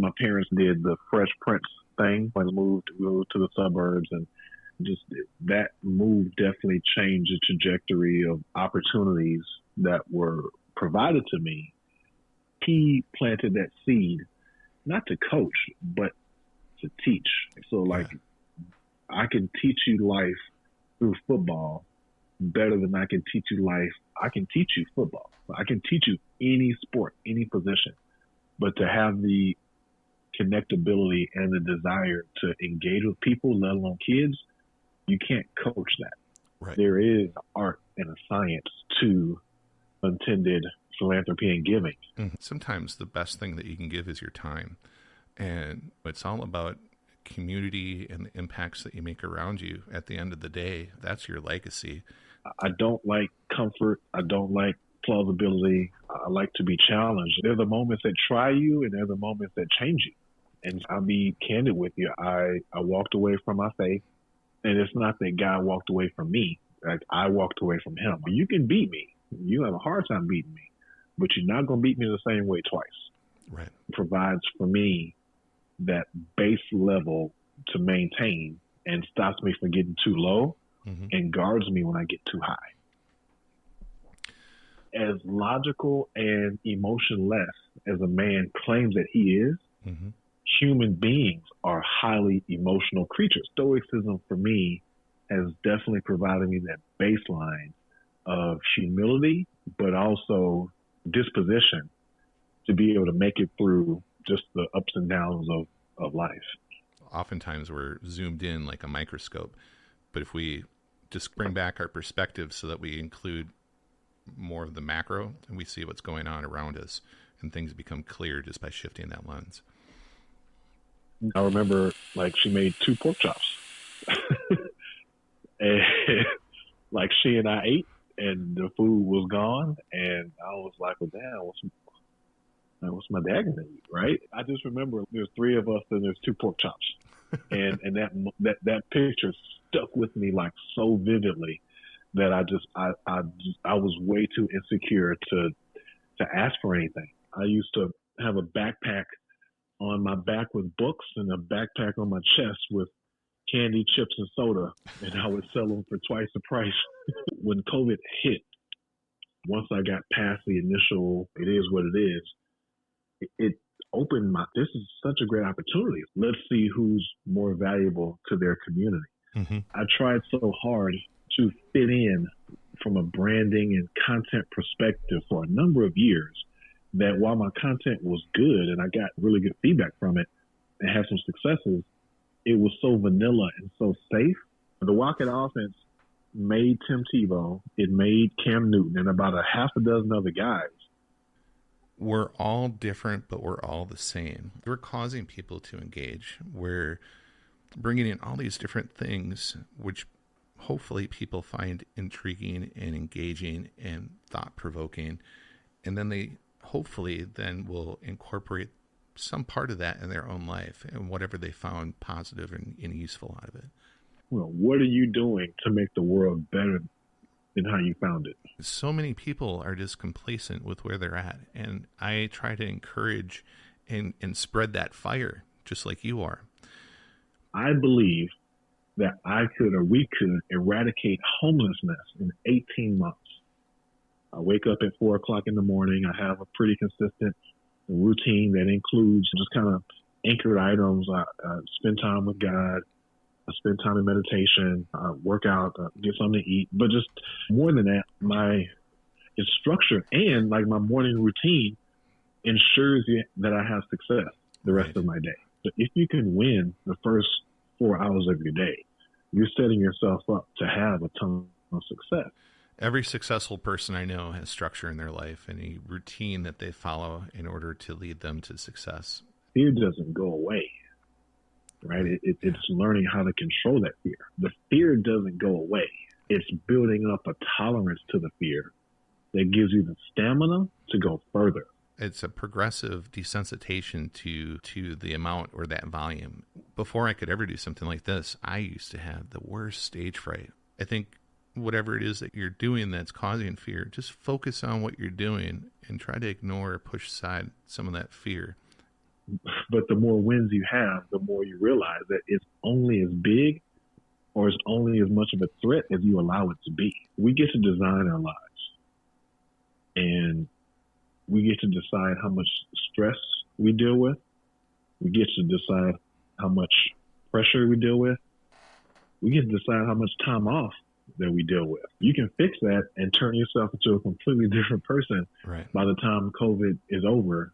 My parents did the Fresh Prince thing when moved to the suburbs, and just that move definitely changed the trajectory of opportunities that were provided to me. He planted that seed, not to coach, but to teach. So I can teach you life through football better than I can teach you life. I can teach you football. I can teach you any sport, any position, but to have the connectability and the desire to engage with people, let alone kids, you can't coach that. Right. There is art and a science to intended philanthropy and giving. Sometimes the best thing that you can give is your time. And it's all about community and the impacts that you make around you. At the end of the day, that's your legacy. I don't like comfort. I don't like plausibility. I like to be challenged. There are the moments that try you, and there are the moments that change you. And I'll be candid with you. I walked away from my faith, and it's not that God walked away from me. Like, I walked away from him. You can beat me. You have a hard time beating me, but you're not going to beat me the same way twice. Right. It provides for me that base level to maintain and stops me from getting too low and guards me when I get too high. As logical and emotionless as a man claims that he is, human beings are highly emotional creatures. Stoicism, for me, has definitely provided me that baseline of humility, but also disposition to be able to make it through just the ups and downs of life. Oftentimes we're zoomed in like a microscope, but if we just bring back our perspective so that we include more of the macro and we see what's going on around us, and things become clear just by shifting that lens. I remember, like, she made 2 pork chops. And like, she and I ate, and the food was gone, and I was like, well, damn, what's my dad gonna eat, right? I just remember there's 3 of us and there's 2 pork chops. And that picture stuck with me like so vividly that I was way too insecure to ask for anything. I used to have a backpack on my back with books and a backpack on my chest with candy, chips, and soda, and I would sell them for twice the price. When COVID hit, once I got past the initial, it is what it is, it opened this is such a great opportunity. Let's see who's more valuable to their community. I tried so hard to fit in from a branding and content perspective for a number of years that while my content was good and I got really good feedback from it and had some successes, it was so vanilla and so safe. The Rocket offense made Tim Tebow, it made Cam Newton, and about a half a dozen other guys. We're all different, but we're all the same. We're causing people to engage. We're bringing in all these different things, which hopefully people find intriguing and engaging and thought-provoking. And then they hopefully then will incorporate some part of that in their own life and whatever they found positive and useful out of it. Well, what are you doing to make the world better than how you found it? So many people are just complacent with where they're at. And I try to encourage and spread that fire just like you are. I believe that we could eradicate homelessness in 18 months. I wake up at 4 o'clock in the morning. I have a pretty consistent routine that includes just kind of anchored items. I spend time with God. I spend time in meditation. I work out, get something to eat. But just more than that, it's structured, and like my morning routine ensures that I have success the rest of my day. So if you can win the first 4 hours of your day, you're setting yourself up to have a ton of success. Every successful person I know has structure in their life and a routine that they follow in order to lead them to success. Fear doesn't go away, right? It's learning how to control that fear. The fear doesn't go away. It's building up a tolerance to the fear that gives you the stamina to go further. It's a progressive desensitization to the amount or that volume. Before I could ever do something like this, I used to have the worst stage fright. I think whatever it is that you're doing that's causing fear, just focus on what you're doing and try to ignore or push aside some of that fear. But the more wins you have, the more you realize that it's only as big or it's only as much of a threat as you allow it to be. We get to design our lives, and we get to decide how much stress we deal with. We get to decide how much pressure we deal with. We get to decide how much time off that we deal with. You can fix that and turn yourself into a completely different person right. by the time COVID is over